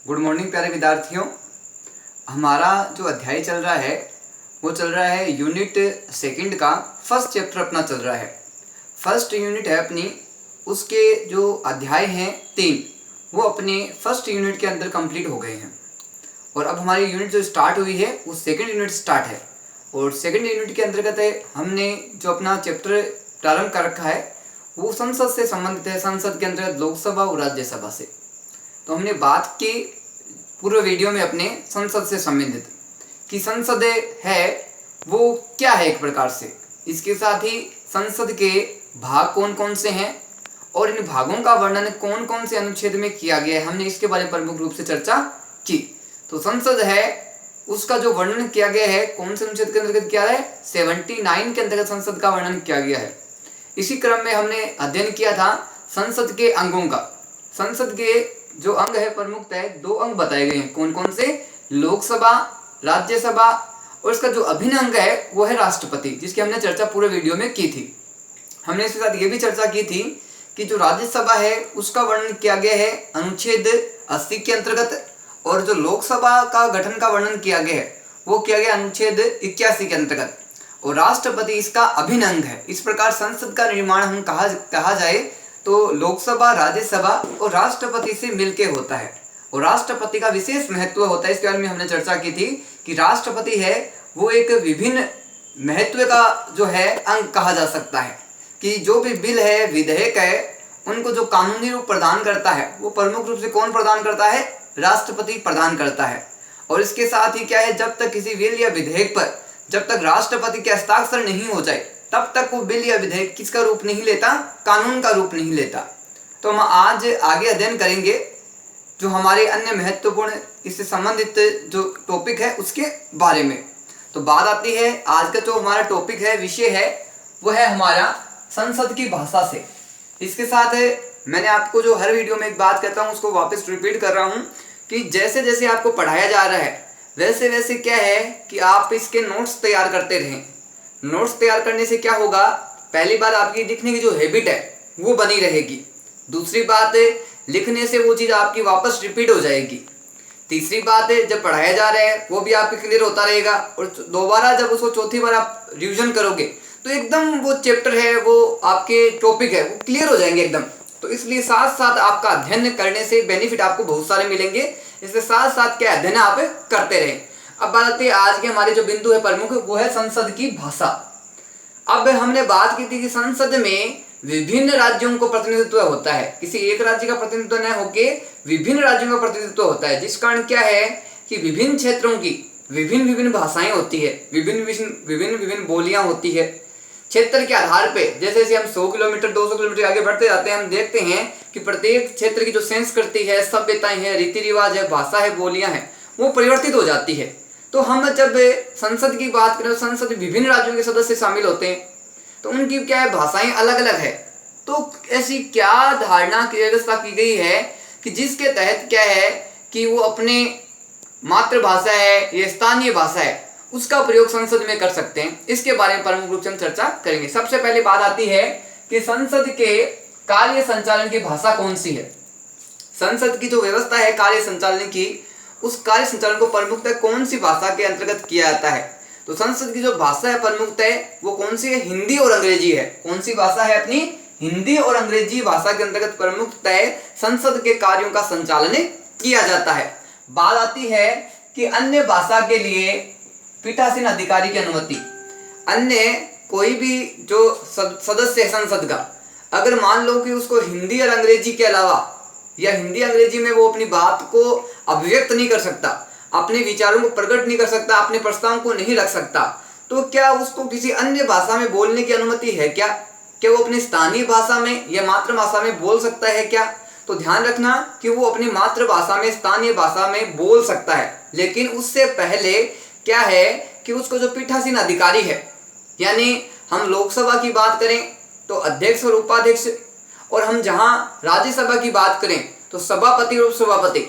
Good morning प्यारे विद्यार्थियों। हमारा जो अध्याय चल रहा है वो चल रहा है यूनिट सेकंड का फर्स्ट चैप्टर अपना चल रहा है। फर्स्ट यूनिट है अपनी, उसके जो अध्याय हैं 3 वो अपने फर्स्ट यूनिट के अंदर कंप्लीट हो गए हैं और अब हमारी यूनिट जो स्टार्ट हुई है वो सेकंड यूनिट स्टार्ट है। और सेकंड यूनिट के अंतर्गत है हमने जो अपना चैप्टर प्रारंभ कर रखा है वो संसद से संबंधित है। संसद के अंतर्गत लोकसभा और राज्यसभा से तो हमने बात की पूर्व वीडियो में अपने संसद से संबंधित कि संसद है वो क्या है एक प्रकार से, इसके साथ ही संसद के भाग कौन कौन से हैं और इन भागों का वर्णन कौन कौन से अनुच्छेद में किया गया है, हमने इसके बारे में प्रमुख रूप से चर्चा की। तो संसद है उसका जो वर्णन किया गया है कौन से अनुच्छेद के अंतर्गत किया है, 79 के अंतर्गत संसद का वर्णन किया गया है। इसी क्रम में हमने अध्ययन किया था संसद के अंगों का। संसद के जो अंग है प्रमुखतः 2 अंग बताए गए हैं, कौन कौन से, लोकसभा, राज्यसभा और इसका जो अभिन्न अंग है वो है राष्ट्रपति, जिसकी हमने चर्चा पूरे वीडियो में की थी। हमने इसके साथ ये भी चर्चा की थी कि जो राज्यसभा है उसका वर्णन किया गया है अनुच्छेद 80 के अंतर्गत और जो लोकसभा का गठन का वर्णन किया गया है वो किया गया अनुच्छेद 81 के अंतर्गत और राष्ट्रपति इसका अभिन्न अंग है। इस प्रकार संसद का निर्माण हम कहा जाए तो लोकसभा, राज्यसभा और राष्ट्रपति से मिलके होता है और राष्ट्रपति का विशेष महत्व होता है। इसके बारे में हमने चर्चा की थी कि राष्ट्रपति है वो एक विभिन्न महत्व का जो है अंग कहा जा सकता है कि जो भी बिल है, विधेयक है, उनको जो कानूनी रूप प्रदान करता है वो प्रमुख रूप से कौन प्रदान करता है, राष्ट्रपति प्रदान करता है। और इसके साथ ही क्या है, जब तक किसी बिल या विधेयक पर जब तक राष्ट्रपति के हस्ताक्षर नहीं हो जाए तब तक वो बिल या विधेयक किसका रूप नहीं लेता, कानून का रूप नहीं लेता। तो हम आज आगे अध्ययन करेंगे जो हमारे अन्य महत्वपूर्ण इससे संबंधित जो टॉपिक है उसके बारे में। तो बात आती है आज का जो हमारा टॉपिक है, विषय है, वो है हमारा संसद की भाषा से। इसके साथ मैंने आपको जो हर वीडियो में एक बात कहता हूँ उसको वापस रिपीट कर रहा हूँ कि जैसे जैसे आपको पढ़ाया जा रहा है वैसे वैसे क्या है कि आप इसके नोट्स तैयार करते रहें। नोट्स तैयार करने से क्या होगा, पहली बात आपकी लिखने की जो हैबिट है वो बनी रहेगी, दूसरी बात लिखने से वो चीज़ आपकी वापस रिपीट हो जाएगी, तीसरी बात है जब पढ़ाया जा रहा है वो भी आपके क्लियर होता रहेगा और दोबारा जब उसको चौथी बार आप रिवीजन करोगे तो एकदम वो चैप्टर है, वो आपके टॉपिक है वो क्लियर हो जाएंगे एकदम। तो इसलिए साथ साथ आपका अध्ययन करने से बेनिफिट आपको बहुत सारे मिलेंगे, इसलिए साथ साथ क्या अध्ययन आप करते रहें। अब बात आती है आज के हमारे जो बिंदु है प्रमुख वो है संसद की भाषा। अब हमने बात की थी कि संसद में विभिन्न राज्यों को प्रतिनिधित्व होता है, किसी एक राज्य का प्रतिनिधित्व न होके विभिन्न राज्यों का प्रतिनिधित्व होता है, जिस कारण क्या है कि विभिन्न क्षेत्रों की विभिन्न विभिन्न भाषाएं होती है, विभिन्न विभिन्न बोलियां होती है। क्षेत्र के आधार पे जैसे जैसे हम 100 किलोमीटर 200 किलोमीटर आगे बढ़ते जाते हैं हम देखते हैं कि प्रत्येक क्षेत्र की जो संस्कृति है, सभ्यताएं है, रीति रिवाज है, भाषा है, बोलियां हैं वो परिवर्तित हो जाती है। तो हम जब संसद की बात करें तो संसद विभिन्न राज्यों के सदस्य शामिल होते हैं तो उनकी क्या है, भाषाएं अलग अलग है। तो ऐसी क्या धारणा की व्यवस्था की गई है कि जिसके तहत क्या है कि वो अपने मातृभाषा है या स्थानीय भाषा है उसका प्रयोग संसद में कर सकते हैं। इसके बारे में प्रमुख रूप से हम चर्चा करेंगे। सबसे पहले बात आती है कि संसद के कार्य संचालन की भाषा कौन सी है। संसद की जो व्यवस्था है कार्य संचालन की, उस कार्य संचालन को प्रमुखतः कौन सी भाषा के अंतर्गत किया जाता है। तो संसद की जो भाषा है प्रमुखतः वो कौन सी है, हिंदी और अंग्रेजी है। कौन सी भाषा है अपनी, हिंदी और अंग्रेजी भाषा के अंतर्गत प्रमुखतः संसद के कार्यों का संचालन किया जाता है। बात आती है कि अन्य भाषा के लिए पीठासीन अधिकारी की अनुमति, अन्य कोई भी जो सदस्य है संसद का, अगर मान लो कि उसको हिंदी और अंग्रेजी के अलावा या हिंदी अंग्रेजी में वो अपनी बात को अभिव्यक्त नहीं कर सकता, अपने विचारों को प्रकट नहीं कर सकता, अपने प्रस्ताव को नहीं रख सकता, तो क्या उसको किसी अन्य भाषा में बोलने की अनुमति है क्या वो अपनी स्थानीय भाषा में या मातृभाषा में बोल सकता है क्या। तो ध्यान रखना कि वो अपनी मातृभाषा में, स्थानीय भाषा में बोल सकता है, लेकिन उससे पहले क्या है कि उसको जो पीठासीन अधिकारी है, यानी हम लोकसभा की बात करें तो अध्यक्ष और उपाध्यक्ष, और हम जहां राज्यसभा की बात करें तो सभापति और उपसभापति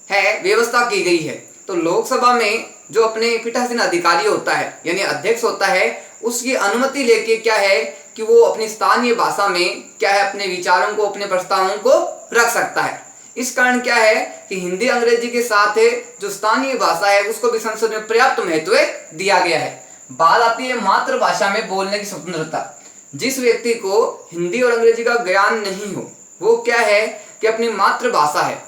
है, व्यवस्था की गई है। तो लोकसभा में जो अपने पीठासीन अधिकारी होता है यानी अध्यक्ष होता है, उसकी अनुमति लेके क्या है कि वो अपनी स्थानीय भाषा में क्या है अपने विचारों को, अपने प्रस्तावों को रख सकता है। इस कारण क्या है कि हिंदी अंग्रेजी के साथ जो स्थानीय भाषा है उसको भी संसद में पर्याप्त महत्व दिया गया है। बात आती है मातृभाषा में बोलने की स्वतंत्रता। जिस व्यक्ति को हिंदी और अंग्रेजी का ज्ञान नहीं हो वो क्या है कि अपनी मातृभाषा है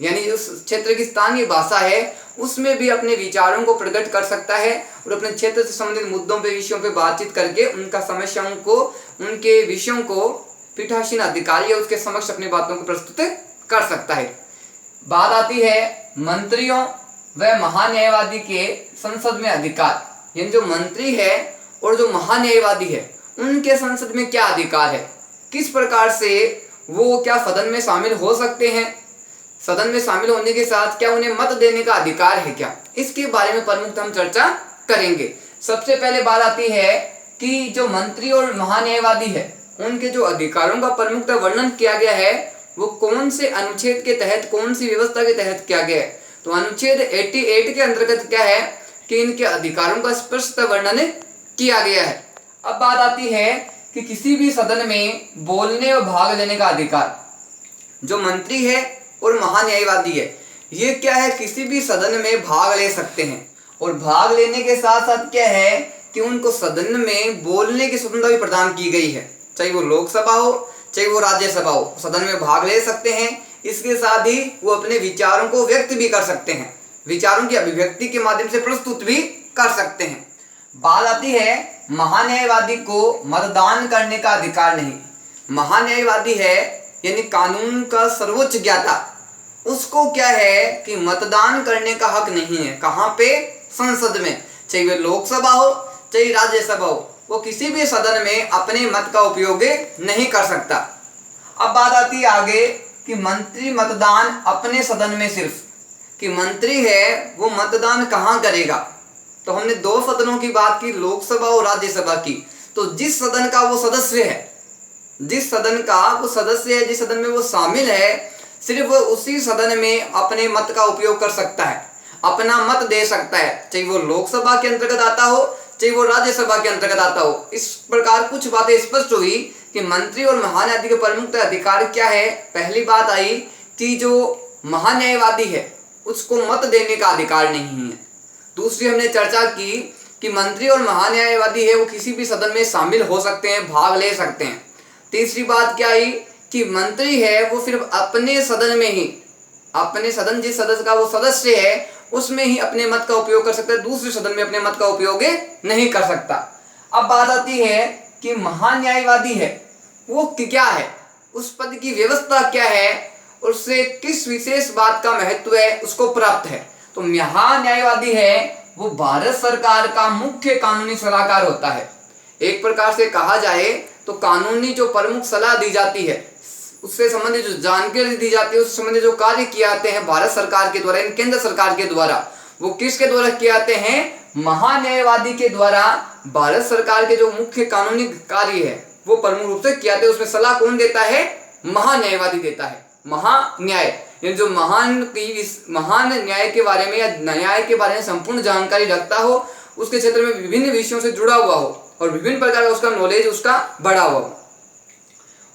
यानी उस क्षेत्र की स्थानीय भाषा है उसमें भी अपने विचारों को प्रकट कर सकता है और अपने क्षेत्र से संबंधित मुद्दों पे विषयों पे बातचीत करके उनका समस्याओं को उनके विषयों को पीठासीन अधिकारी या उसके समक्ष अपनी बातों को प्रस्तुत कर सकता है। बात आती है मंत्रियों व महान्यायवादी के संसद में अधिकार, यानी जो मंत्री है और जो महान्यायवादी है उनके संसद में क्या अधिकार है, किस प्रकार से वो क्या सदन में शामिल हो सकते हैं, सदन में शामिल होने के साथ क्या उन्हें मत देने का अधिकार है क्या, इसके बारे में प्रमुख हम चर्चा करेंगे। सबसे पहले बात आती है कि जो मंत्री और महान्यायवादी है उनके जो अधिकारों का प्रमुखता वर्णन किया गया है वो कौन से अनुच्छेद के तहत, कौन सी व्यवस्था के तहत किया गया है। तो अनुच्छेद 88 के अंतर्गत क्या है कि इनके अधिकारों का स्पष्ट वर्णन किया गया है। अब बात आती है कि किसी भी सदन में बोलने और भाग लेने का अधिकार। जो मंत्री है और महान्यायवादी है ये क्या है किसी भी सदन में भाग ले सकते हैं और भाग लेने के साथ साथ क्या है कि उनको सदन में बोलने की स्वतंत्रता भी प्रदान की गई है। चाहे वो लोकसभा हो चाहे वो राज्यसभा हो, सदन में भाग ले सकते हैं। इसके साथ ही वो अपने विचारों को व्यक्त भी कर सकते हैं, विचारों की अभिव्यक्ति के माध्यम से प्रस्तुत भी कर सकते हैं। बात आती है महान्यायवादी को मतदान करने का अधिकार नहीं। महान्यायवादी है यानी कानून का सर्वोच्च ज्ञाता, उसको क्या है कि मतदान करने का हक नहीं है। कहाँ पे? संसद में, चाहे वह लोकसभा हो चाहे राज्यसभा हो, वो किसी भी सदन में अपने मत का उपयोग नहीं कर सकता। अब बात आती है आगे कि मंत्री मतदान अपने सदन में, सिर्फ कि मंत्री है वो मतदान कहाँ करेगा। तो हमने दो सदनों की बात की, लोकसभा और राज्यसभा की। तो जिस सदन का वो सदस्य है, जिस सदन का वो सदस्य है, जिस सदन में वो शामिल है, सिर्फ उसी सदन में अपने मत का उपयोग कर सकता है, अपना मत दे सकता है, चाहे वो लोकसभा के अंतर्गत आता हो चाहे वो राज्यसभा के अंतर्गत आता हो। इस प्रकार कुछ बातें स्पष्ट हुई कि मंत्री और महान्यायवादी के प्रमुख अधिकार क्या है। पहली बात आई कि जो महान्यायवादी है उसको मत देने का अधिकार नहीं है। दूसरी हमने चर्चा की कि मंत्री और महान्यायवादी है वो किसी भी सदन में शामिल हो सकते हैं, भाग ले सकते हैं। तीसरी बात क्या आई कि मंत्री है वो सिर्फ अपने सदन में ही, अपने सदन जिस सदस्य का वो सदस्य है उसमें ही अपने मत का उपयोग कर सकता है, दूसरे सदन में अपने मत का उपयोग नहीं कर सकता। अब बात आती है कि महान्यायवादी है वो क्या है, उस पद की व्यवस्था क्या है, उससे किस विशेष बात का महत्व है उसको प्राप्त है। तो महान्यायवादी है वो भारत सरकार का मुख्य कानूनी सलाहकार होता है। एक प्रकार से कहा जाए तो कानूनी जो प्रमुख सलाह दी जाती है, उससे संबंधित जो जानकारी दी जाती है, उससे संबंधित जो कार्य किए जाते हैं भारत सरकार के द्वारा, केंद्र सरकार के द्वारा, वो किसके द्वारा किए जाते हैं? महान्यायवादी के द्वारा। भारत सरकार के जो मुख्य कानूनी कार्य है वो प्रमुख रूप से किए जाते हैं। उसमें सलाह कौन देता है? महान्यायवादी देता है। महान्याय यानी जो महान न्याय के बारे में या न्याय के बारे में संपूर्ण जानकारी रखता हो, उसके क्षेत्र में विभिन्न विषयों से जुड़ा हुआ हो और विभिन्न प्रकार का उसका नॉलेज उसका बढ़ा हुआ हो।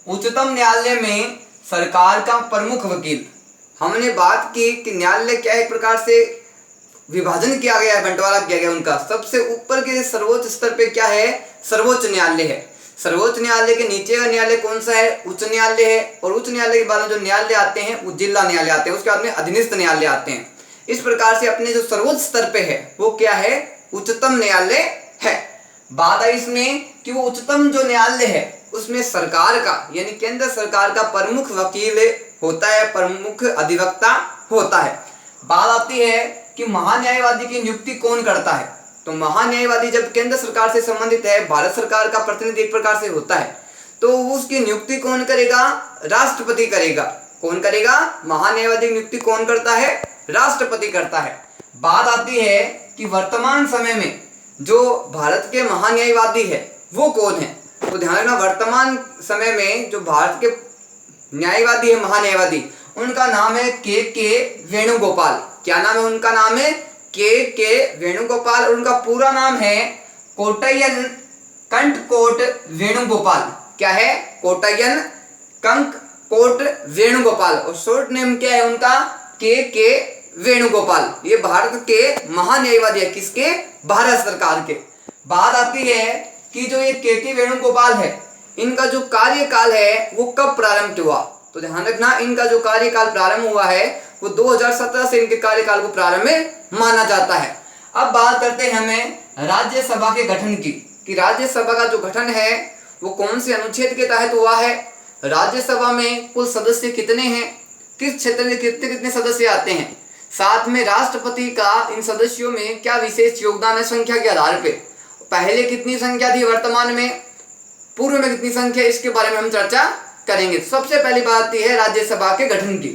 उच्चतम न्यायालय में सरकार का प्रमुख वकील। हमने बात की कि न्यायालय क्या एक प्रकार से विभाजन किया गया है, बंटवारा किया गया उनका। सबसे ऊपर के सर्वोच्च स्तर पे क्या है? सर्वोच्च न्यायालय है। सर्वोच्च न्यायालय के नीचे का न्यायालय कौन सा है? उच्च न्यायालय है। और उच्च न्यायालय के बाद में जो न्यायालय आते हैं वो जिला न्यायालय आते हैं, उसके बाद में अधीनस्थ न्यायालय आते हैं। इस प्रकार से अपने जो सर्वोच्च स्तर पे है वो क्या है? उच्चतम न्यायालय है। बात आई इसमें कि वो उच्चतम जो न्यायालय है उसमें सरकार का यानी केंद्र सरकार का प्रमुख वकील होता है, प्रमुख अधिवक्ता होता है। बात आती है कि महान्यायवादी की नियुक्ति कौन करता है। तो महान्यायवादी जब केंद्र सरकार से संबंधित है, भारत सरकार का प्रतिनिधि एक प्रकार से होता है, तो उसकी नियुक्ति कौन करेगा? राष्ट्रपति करेगा। कौन करेगा? महान्यायवादी की नियुक्ति कौन करता है? राष्ट्रपति करता है। बात आती है कि वर्तमान समय में जो भारत के महान्यायवादी है वो कौन है। तो ध्यान रखना, वर्तमान समय में जो भारत के न्यायवादी है, महान्यायवादी, उनका नाम है के वेणुगोपाल। क्या नाम है उनका? नाम है के वेणुगोपाल। और उनका पूरा नाम है कोटय्यन कंठकोट वेणुगोपाल। क्या है? कोटय्यन कंठकोट कोट वेणुगोपाल, और शॉर्ट नेम क्या है उनका, के वेणुगोपाल। ये भारत के महान्यायवादी है, किसके, भारत सरकार के। बात आती है कि जो ये के वेणुगोपाल है, इनका जो कार्यकाल है वो कब प्रारंभ हुआ, तो ध्यान रखना इनका जो कार्यकाल प्रारंभ हुआ है वो 2017 से इनके कार्यकाल को प्रारंभ माना जाता है। अब बात करते हैं हमें राज्यसभा के गठन की, कि राज्यसभा का जो गठन है वो कौन से अनुच्छेद के तहत हुआ है, राज्यसभा में कुल सदस्य कितने हैं, किस क्षेत्र में कितने कितने सदस्य आते हैं, साथ में राष्ट्रपति का इन सदस्यों में क्या विशेष योगदान है संख्या के आधार पे, पहले कितनी संख्या थी, वर्तमान में, पूर्व में कितनी संख्या, इसके बारे में हम चर्चा करेंगे। सबसे पहली बात आती है राज्यसभा के गठन की,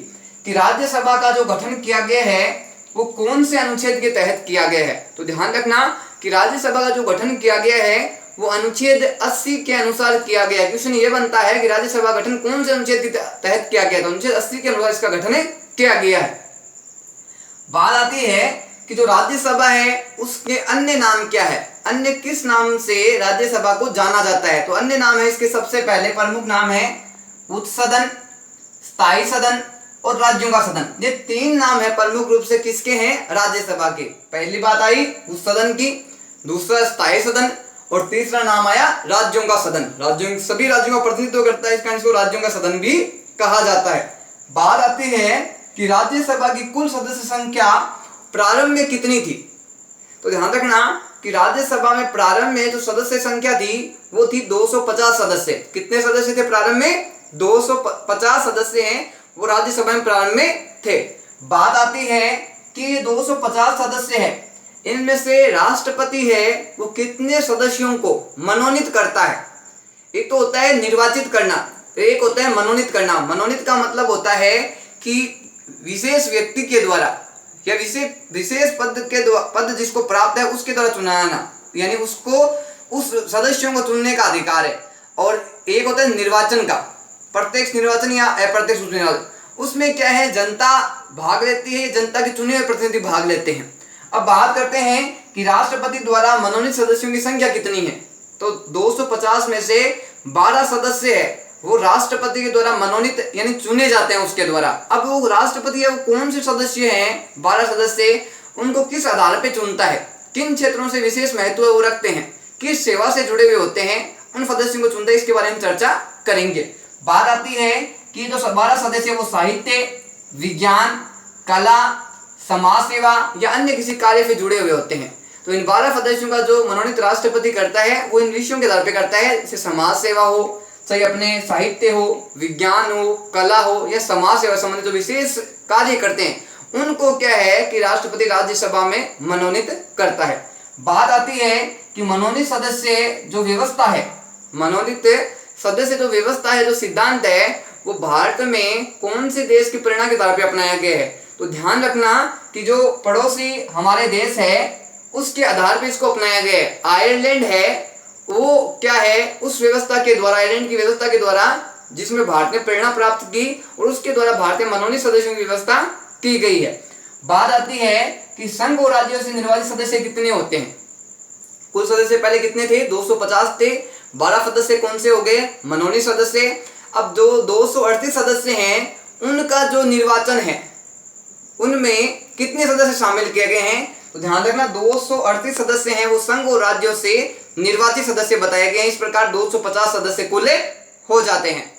कि राज्यसभा का जो गठन किया गया है वो कौन से अनुच्छेद के तहत किया गया है। तो ध्यान रखना कि राज्यसभा का जो गठन किया गया है वो अनुच्छेद 80 के अनुसार किया गया है। क्वेश्चन ये बनता है कि राज्यसभा गठन कौन से अनुच्छेद के तहत किया गया, तो अनुच्छेद 80 के अनुसार इसका गठन किया गया है। बात आती है कि जो राज्यसभा है उसके अन्य नाम क्या है, अन्य किस नाम से राज्यसभा को जाना जाता है, तो अन्य नाम है इसके सबसे पहले प्रमुख नाम है उच्च सदन, स्थायी सदन और राज्यों का सदन। ये तीन नाम है प्रमुख रूप से किसके हैं, राज्यसभा के। पहली बात आई उच्च सदन की, दूसरा स्थायी सदन और तीसरा नाम आया राज्यों का सदन। राज्यों, सभी राज्यों का प्रतिनिधित्व करता है, इस कारण इसको राज्यों का सदन भी कहा जाता है। बात आती है कि राज्यसभा की कुल सदस्य संख्या प्रारंभ में कितनी थी, तो ध्यान रखना कि राज्यसभा में प्रारंभ में जो सदस्य संख्या थी वो थी 250 सदस्य। कितने सदस्य थे प्रारंभ में, 250 सदस्य हैं वो राज्यसभा में प्रारंभ में थे। बात आती है कि 250 सदस्य हैं, इनमें से राष्ट्रपति है वो कितने सदस्यों को मनोनीत करता है। एक तो होता है निर्वाचित करना, एक होता है मनोनीत करना। मनोनीत का मतलब होता है कि विशेष व्यक्ति के द्वारा या विशेष पद जिसको प्राप्त है उसके द्वारा चुनाना, यानी उसको उस सदस्यों को चुनने का अधिकार है। और एक होता है निर्वाचन का, प्रत्यक्ष निर्वाचन या अप्रत्यक्ष निर्वाचन। उसमें क्या है, जनता भाग लेती है, जनता के चुने हुए प्रतिनिधि भाग लेते हैं। अब बात करते हैं कि राष्ट्रपति द्वारा मनोनीत सदस्यों की संख्या कितनी है, तो 250 में से 12 सदस्य है वो राष्ट्रपति के द्वारा मनोनीत यानी चुने जाते हैं उसके द्वारा। अब वो राष्ट्रपति है वो कौन से सदस्य हैं, 12 सदस्य, उनको किस आधार पे चुनता है, किन क्षेत्रों से विशेष महत्व वो रखते हैं, किस सेवा से जुड़े हुए होते हैं, उन सदस्यों को चुनते हैं, इसके बारे में चर्चा करेंगे। बात आती है कि जो 12 सदस्य वो साहित्य, विज्ञान, कला, समाज सेवा या अन्य किसी कार्य से जुड़े हुए होते हैं। तो इन 12 सदस्यों का जो मनोनीत राष्ट्रपति करता है वो इन विषयों के आधार पर करता है, जैसे समाज सेवा हो, चाहे अपने साहित्य हो, विज्ञान हो, कला हो या समाज सेवा संबंधित जो विशेष कार्य करते हैं उनको क्या है कि राष्ट्रपति राज्यसभा में मनोनीत करता है। बात आती है कि मनोनीत सदस्य जो व्यवस्था है, मनोनीत सदस्य जो व्यवस्था है, जो सिद्धांत है, वो भारत में कौन से देश की प्रेरणा के आधार पर अपनाया गया है। तो ध्यान रखना कि जो पड़ोसी हमारे देश है उसके आधार पर इसको अपनाया गया है। आयरलैंड है वो क्या है, उस व्यवस्था के द्वारा, आयरलैंड की व्यवस्था के द्वारा जिसमें भारत ने प्रेरणा प्राप्त की और उसके द्वारा भारतीय मनोनीत सदस्यों की व्यवस्था की गई है। बात आती है कि संघ और राज्यों से निर्वाचित सदस्य कितने होते हैं। कुल सदस्य पहले कितने थे, 250 थे, 12 सदस्य कौन से हो गए, मनोनीत सदस्य। अब जो 238 सदस्य हैं उनका जो निर्वाचन है उनमें कितने सदस्य शामिल किए गए हैं, तो ध्यान रखना 238 सदस्य हैं वो संघ और राज्यों से निर्वाचित सदस्य बताए गए हैं। इस प्रकार 250 सदस्य कुल हो जाते हैं।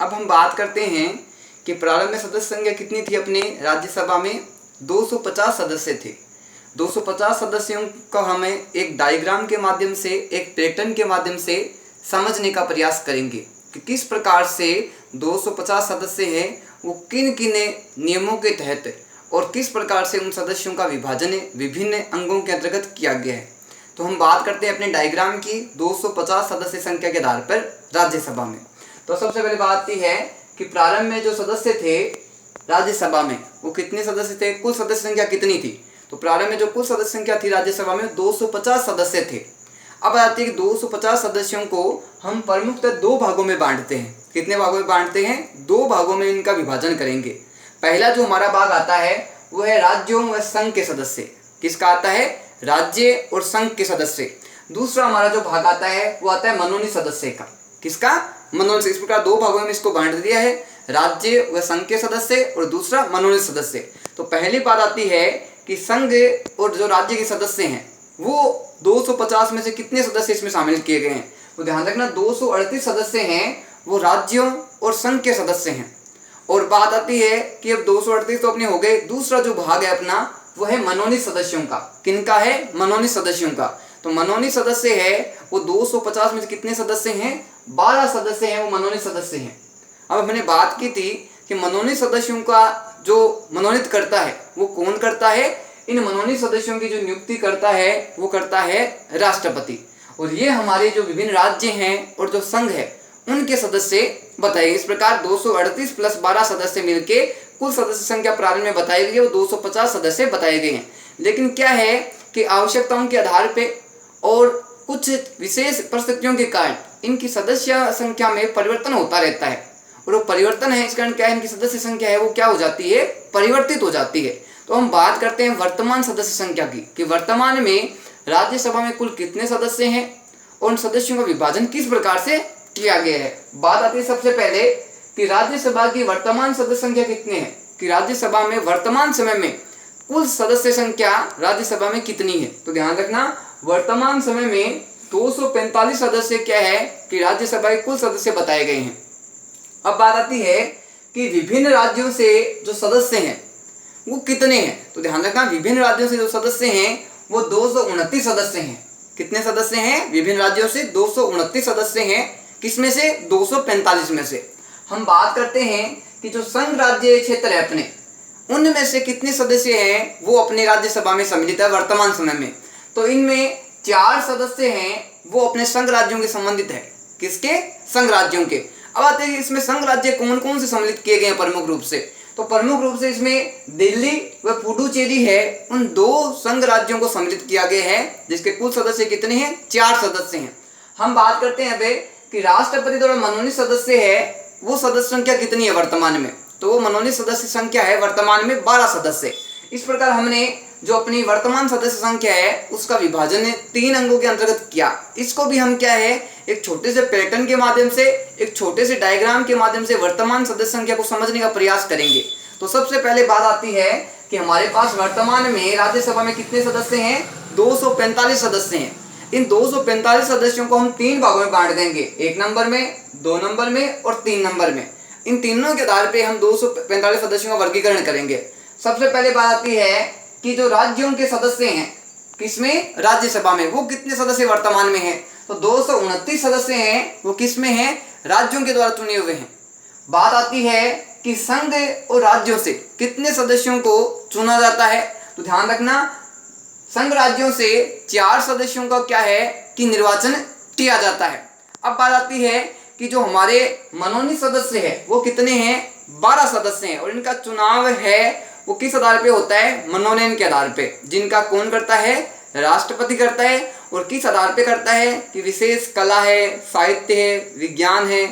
अब हम बात करते हैं कि प्रारंभ में सदस्य संख्या कितनी थी अपने राज्यसभा में, 250 सदस्य थे। 250 सदस्यों को हमें एक डायग्राम के माध्यम से, एक पैटर्न के माध्यम से समझने का प्रयास करेंगे कि किस प्रकार से 250 सदस्य हैं वो किन किन नियमों के तहत और किस प्रकार से उन सदस्यों का विभाजन विभिन्न अंगों के अंतर्गत किया गया है। तो हम बात करते हैं अपने डायग्राम की 250 सदस्य संख्या के आधार पर राज्यसभा में। तो सबसे पहले बात यह है कि प्रारंभ में जो सदस्य थे राज्यसभा में वो कितने सदस्य थे, कुल सदस्य संख्या कितनी थी। तो प्रारंभ में जो कुल सदस्य संख्या थी राज्यसभा में 250 सदस्य थे। अब आती है कि 250 सदस्यों को हम प्रमुखतः 2 भागों में बांटते हैं। कितने भागों में बांटते हैं, 2 भागों में इनका विभाजन करेंगे। पहला जो हमारा भाग आता है वो है राज्यों व संघ के सदस्य। किसका आता है, राज्य और संघ के सदस्य। दूसरा हमारा जो भाग आता है वो आता है मनोनीत सदस्य का। किसका, मनोनीत। इस प्रकार दो भागों में इसको बांट दिया है, राज्य व संघ के सदस्य और दूसरा मनोनीत सदस्य। तो पहली बात आती है कि संघ और जो राज्य के सदस्य हैं वो 250 में से कितने सदस्य इसमें शामिल किए गए हैं। तो ध्यान रखना 238 सदस्य हैं वो राज्यों और संघ के सदस्य हैं। और बात आती है कि अब 238 तो अपने हो गए, दूसरा जो भाग है अपना वो है मनोनीत सदस्यों का। किनका है? मनोनीत सदस्यों का। तो मनोनीत सदस्य है वो 250 में से कितने सदस्य हैं? 12 सदस्य हैं, वो मनोनीत सदस्य हैं। अब हमने बात की थी कि मनोनीत सदस्यों का जो मनोनीत करता है वो कौन करता है? इन मनोनीत सदस्यों की जो नियुक्ति करता है वो करता है राष्ट्रपति। और ये हमारे जो विभिन्न राज्य हैं और जो संघ है उनके सदस्य बताए। इस प्रकार 238 प्लस 12 सदस्य मिलके कुल सदस्य संख्या प्रारंभ में बताई गई है वो 250 सदस्य बताए गए हैं। लेकिन क्या है कि आवश्यकताओं के आधार पे और कुछ विशेष परिस्थितियों के कारण इनकी सदस्य संख्या में परिवर्तन होता रहता है। और वो परिवर्तन है इस कारण क्या है, इनकी सदस्य संख्या है वो क्या हो जाती है? परिवर्तित हो जाती है। तो हम बात करते हैं वर्तमान सदस्य संख्या की कि वर्तमान में राज्यसभा में कुल कितने सदस्य हैं और उन सदस्यों का विभाजन किस प्रकार से किया गया है। बात आती है सबसे पहले कि राज्यसभा की वर्तमान सदस्य संख्या कितने हैं, कि राज्यसभा में वर्तमान समय में कुल सदस्य संख्या राज्यसभा में कितनी है। तो ध्यान रखना वर्तमान समय में 245 सदस्य क्या है कि राज्यसभा के कुल सदस्य बताए गए हैं। अब बात आती है कि विभिन्न राज्यों से जो सदस्य हैं वो कितने हैं। तो ध्यान रखना विभिन्न राज्यों से जो सदस्य हैं वो 229 सदस्य हैं। कितने सदस्य हैं? विभिन्न राज्यों से 229 सदस्य हैं। किसमें से? 245 में से। हम बात करते हैं कि जो संघ राज्य क्षेत्र है अपने, उनमें से कितने सदस्य हैं वो अपने राज्यसभा में सम्मिलित है वर्तमान समय में। तो इनमें 4 सदस्य हैं वो अपने संघ राज्यों के संबंधित है। किसके? संघ राज्यों के। अब आते हैं इसमें संघ राज्य कौन कौन से सम्मिलित किए गए हैं प्रमुख रूप से। तो प्रमुख रूप से इसमें दिल्ली व पुडुचेरी है, उन 2 संघ राज्यों को सम्मिलित किया गया है जिसके कुल सदस्य कितने हैं? 4 सदस्य हैं। हम बात करते हैं अभी कि राष्ट्रपति द्वारा मनोनीत सदस्य है वो सदस्य संख्या कितनी है वर्तमान में। तो वो मनोनीत सदस्य संख्या है वर्तमान में 12 सदस्य। इस प्रकार हमने जो अपनी वर्तमान सदस्य संख्या है उसका विभाजन 3 अंगों के अंतर्गत किया। इसको भी हम क्या है एक छोटे से पैटर्न के माध्यम से, एक छोटे से डायग्राम के माध्यम से वर्तमान सदस्य संख्या को समझने का प्रयास करेंगे। तो सबसे पहले बात आती है कि हमारे पास वर्तमान में राज्यसभा में कितने सदस्य हैं? 245 सदस्य हैं। इन 245 सदस्यों को हम 3 भागों में बांट देंगे, 1 नंबर में, 2 नंबर में और 3 नंबर में। इन तीनों के आधार पे हम 245 सदस्यों का वर्गीकरण करेंगे। सबसे पहले बात आती है कि जो राज्यों के सदस्य हैं किसमें? राज्यसभा में, वो कितने सदस्य वर्तमान में हैं? तो 229 सदस्य हैं वो किसमें हैं? राज्यों के द्वारा चुने हुए हैं। बात आती है कि संघ और राज्यों से कितने सदस्यों को चुना जाता है। तो ध्यान रखना संघ राज्यों से 4 सदस्यों का क्या है कि निर्वाचन किया जाता है। अब बात आती है कि जो हमारे मनोनीत सदस्य है वो कितने हैं? 12 सदस्य हैं। और इनका चुनाव है वो किस आधार पे होता है? मनोनयन के आधार पे, जिनका कौन करता है? राष्ट्रपति करता है। और किस आधार पे करता है कि विशेष कला है, साहित्य है, विज्ञान है,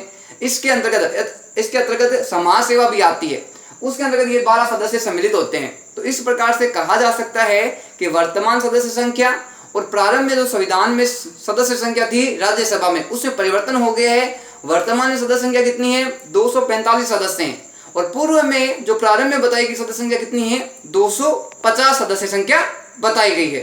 इसके अंतर्गत समाज सेवा भी आती है, उसके अंतर्गत ये 12 सदस्य सम्मिलित होते हैं। तो इस प्रकार से कहा जा सकता है कि वर्तमान सदस्य संख्या और प्रारंभ में जो संविधान में सदस्य संख्या थी राज्यसभा में उसमें परिवर्तन हो गया है। वर्तमान में सदस्य संख्या कितनी है? 245 सदस्य हैं। और पूर्व में जो प्रारंभ में बताई गई सदस्य संख्या कितनी है? 250 सदस्य संख्या बताई गई है।